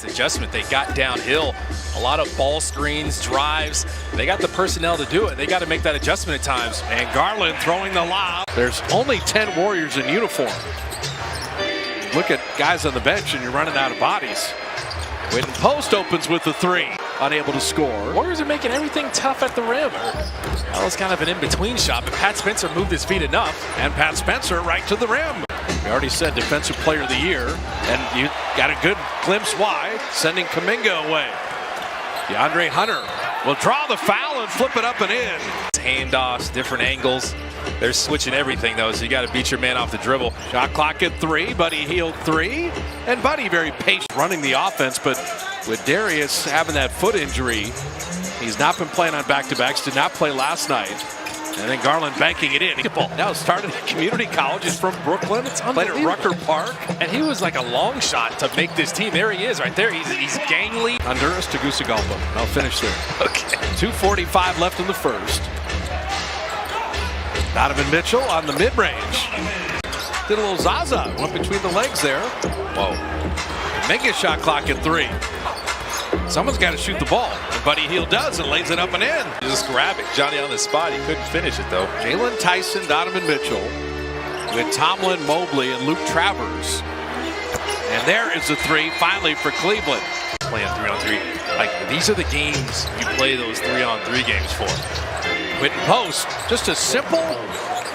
Adjustment, they got downhill, a lot of ball screens, drives. They got the personnel to do it. They got to make that adjustment at times. And Garland throwing the lob. There's only 10 Warriors in uniform. Look at guys on the bench and you're running out of bodies. When Post opens with the three, unable to score. Warriors are making everything tough at the rim. That was kind of an in-between shot, but Pat Spencer moved his feet enough. And Pat Spencer right to the rim. We already said Defensive Player of the Year, and you got a good glimpse why, sending Kuminga away. DeAndre Hunter will draw the foul and flip it up and in. Handoffs, different angles. They're switching everything, though, so you got to beat your man off the dribble. Shot clock at 3. Buddy Hield 3. And Buddy very patient running the offense, but with Darius having that foot injury, he's not been playing on back-to-backs, did not play last night. And then Garland banking it in. Now started at community college. He's from Brooklyn. It's played at Rucker Park. And he was like a long shot to make this team. There he is right there. He's gangly. Honduras to Tegucigalpa. I'll finish there. Okay. 2:45 left in the first. Donovan Mitchell on the mid-range. Did a little Zaza. Went between the legs there. Whoa. Make a shot clock at 3. Someone's got to shoot the ball. And Buddy Hield does and lays it up and in. Just grab it. Johnny on the spot. He couldn't finish it, though. Jalen Tyson, Donovan Mitchell, with Tomlin, Mobley, and Luke Travers. And there is the 3 finally for Cleveland. Playing 3-on-3. Like, these are the games you play those 3-on-3 games for. Quentin Post, just a simple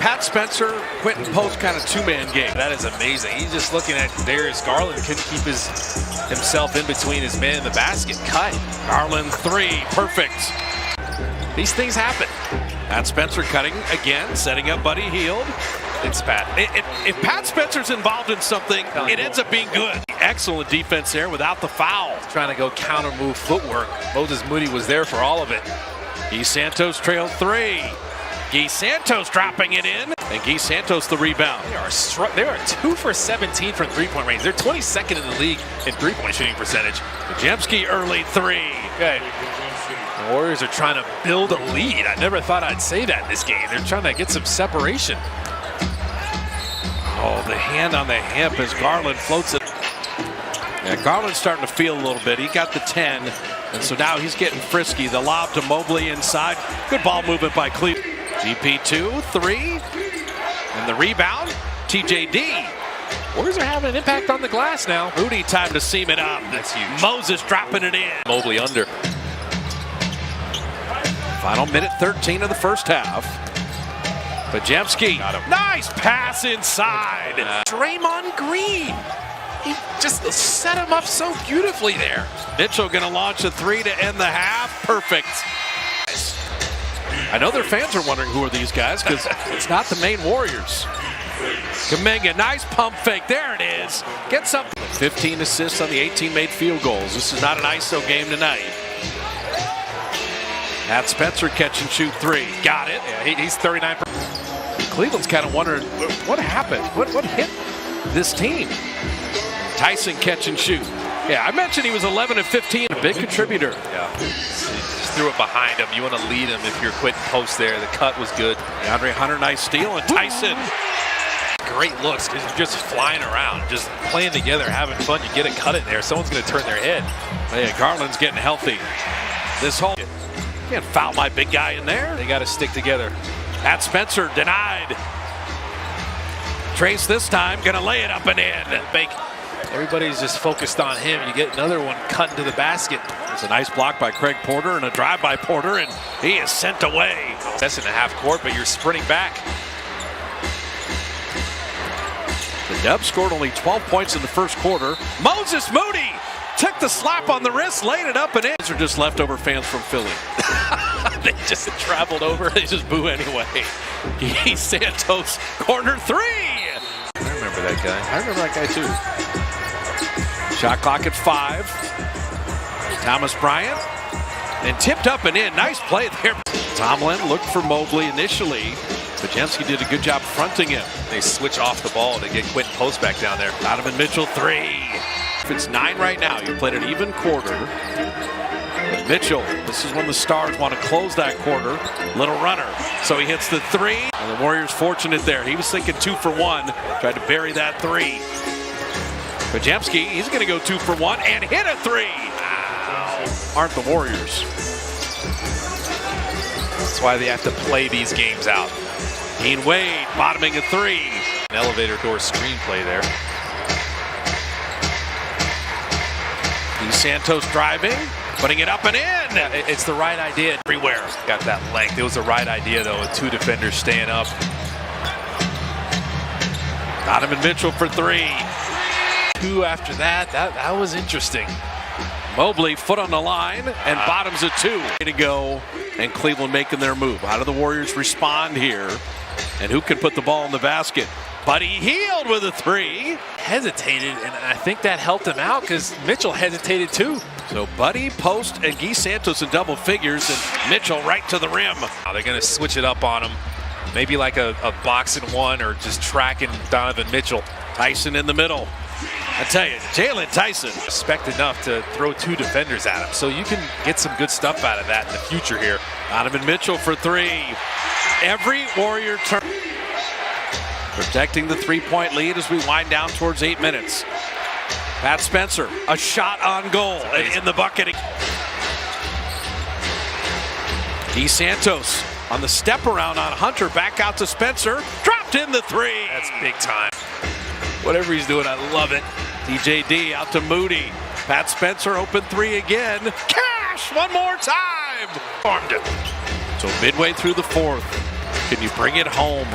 Pat Spencer, Quentin Post kind of two-man game. That is amazing. He's just looking at Darius Garland. Couldn't keep himself in between his man and the basket. Cut. Garland 3, perfect. These things happen. Pat Spencer cutting again, setting up Buddy Hield. It's Pat. If Pat Spencer's involved in something, it ends up being good. Excellent defense there without the foul. Trying to go counter move footwork. Moses Moody was there for all of it. Guy Santos trailed 3. Guy Santos dropping it in. And Guy Santos the rebound. They are 2 for 17 from three-point range. They're 22nd in the league in three-point shooting percentage. Podziemski early 3. Okay. The Warriors are trying to build a lead. I never thought I'd say that in this game. They're trying to get some separation. Oh, the hand on the hip as Garland floats it. Yeah, Garland's starting to feel a little bit. He got the 10, and so now he's getting frisky. The lob to Mobley inside. Good ball movement by Cleveland. GP2, 3, and the rebound, TJD. Warriors are having an impact on the glass now. Moody time to seam it up. That's huge. Moses dropping it in. Mobley under. Final minute 13 of the first half. Podziemski, nice pass inside. Draymond Green. He just set him up so beautifully there. Mitchell gonna launch a 3 to end the half. Perfect. I know their fans are wondering who are these guys because it's not the main Warriors. Kuminga, nice pump fake. There it is. Get some. 15 assists on the 18 made field goals. This is not an ISO game tonight. Pat Spencer catch and shoot 3. Got it. Yeah, he's 39%. Cleveland's kind of wondering what happened. What hit this team? Tyson catch and shoot. Yeah, I mentioned he was 11 of 15. A big contributor. Yeah. Just threw it behind him. You want to lead him if you're Quentin Post there. The cut was good. DeAndre Hunter, nice steal. And Tyson. Great looks because you're just flying around, just playing together, having fun. You get a cut in there. Someone's going to turn their head. Yeah, Garland's getting healthy. This whole. Can't foul my big guy in there. They got to stick together. Pat Spencer denied. Trace this time, gonna lay it up and in. Everybody's just focused on him. You get another one cut into the basket. It's a nice block by Craig Porter and a drive by Porter, and he is sent away. That's in the half court, but you're sprinting back. The Dubs scored only 12 points in the first quarter. Moses Moody took the slap on the wrist, laid it up and in. These are just leftover fans from Philly. They just traveled over. They just boo anyway. Guy Santos, corner 3. I remember that guy. I remember that guy too. Shot clock at 5. Thomas Bryant. And tipped up and in. Nice play there. Tomlin looked for Mobley initially. Podziemski did a good job fronting him. They switch off the ball to get Quentin Post back down there. Donovan Mitchell 3. If it's 9 right now, you played an even quarter. But Mitchell, this is when the Stars want to close that quarter. Little runner. So he hits the 3. And the Warriors fortunate there. He was thinking 2 for 1. Tried to bury that 3. Pajemski, he's going to go 2 for 1 and hit a 3. Wow. Aren't the Warriors. That's why they have to play these games out. Dean Wade bottoming a 3. An elevator door screenplay there. Santos driving, putting it up and in. Yeah, it's the right idea everywhere. Got that length. It was the right idea, though, with 2 defenders staying up. Donovan Mitchell for 3. 2 after that. That was interesting. Mobley, foot on the line, and bottoms a 2. Way to go, and Cleveland making their move. How do the Warriors respond here? And who can put the ball in the basket? Buddy Hield with a 3. Hesitated, and I think that helped him out because Mitchell hesitated too. So Buddy, Post, and Guy Santos in double figures, and Mitchell right to the rim. Now they're going to switch it up on him. Maybe like a box and one, or just tracking Donovan Mitchell. Tyson in the middle. I tell you, Jalen Tyson. Respect enough to throw 2 defenders at him. So you can get some good stuff out of that in the future here. Donovan Mitchell for 3. Every Warrior turn. Protecting the 3-point lead as we wind down towards 8 minutes. Pat Spencer, a shot on goal and in the bucket. Guy Santos on the step around on Hunter, back out to Spencer, dropped in the 3. That's big time. Whatever he's doing, I love it. TJD out to Moody. Pat Spencer open 3 again. Cash one more time. Farmed it. So midway through the 4th, can you bring it home?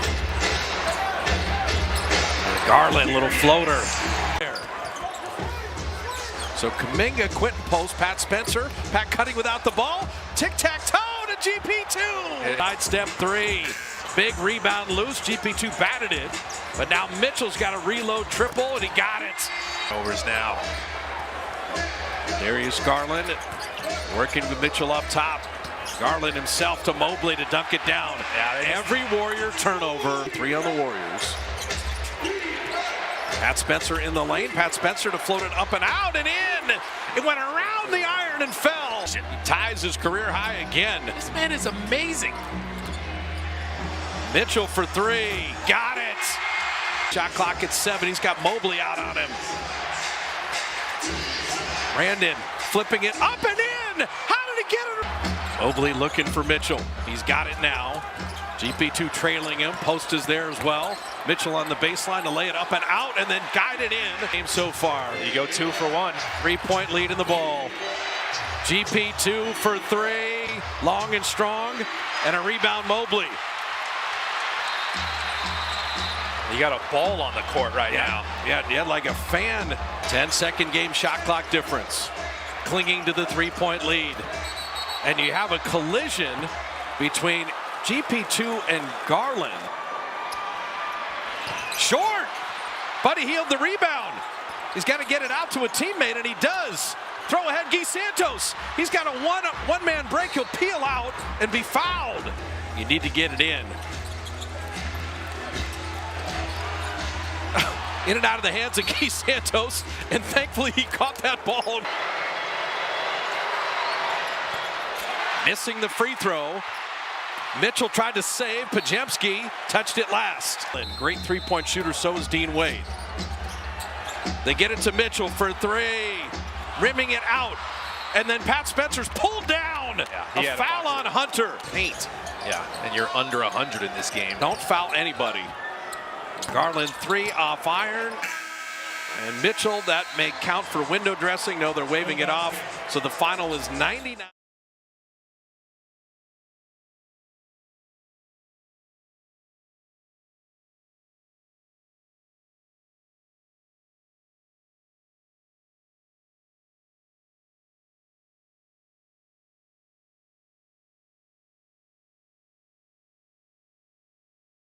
Garland, little floater. So Kuminga, Quentin Post, Pat Spencer. Pat cutting without the ball. Tic-tac-toe to GP2. Side step 3. Big rebound loose. GP2 batted it. But now Mitchell's got a reload triple, and he got it. Overs now. Darius Garland working with Mitchell up top. Garland himself to Mobley to dunk it down. Every Warrior turnover. 3 on the Warriors. Pat Spencer in the lane. Pat Spencer to float it up and out and in. It went around the iron and fell. He ties his career high again. This man is amazing. Mitchell for 3. Got it. Shot clock at 7. He's got Mobley out on him. Brandon flipping it up and in. How did he get it? Mobley looking for Mitchell. He's got it now. GP2 trailing him. Post is there as well. Mitchell on the baseline to lay it up and out and then guide it in. Game so far. You go 2 for 1. 3-point lead in the ball. GP2 for 3. Long and strong. And a rebound Mobley. You got a ball on the court right now. Yeah, like a fan. 10-second game shot clock difference. Clinging to the 3-point lead. And you have a collision between GP2 and Garland. Short. Buddy Hield the rebound. He's got to get it out to a teammate, and he does. Throw ahead, Guy Santos. He's got a one-man break. He'll peel out and be fouled. You need to get it in. In and out of the hands of Guy Santos, and thankfully he caught that ball. Missing the free throw. Mitchell tried to save. Pajemski touched it last. And great 3-point shooter, so is Dean Wade. They get it to Mitchell for 3. Rimming it out. And then Pat Spencer's pulled down. A foul on Hunter. Paint. Yeah, and you're under 100 in this game. Don't foul anybody. Garland 3 off iron. And Mitchell, that may count for window dressing. No, they're waving it off. So the final is 99.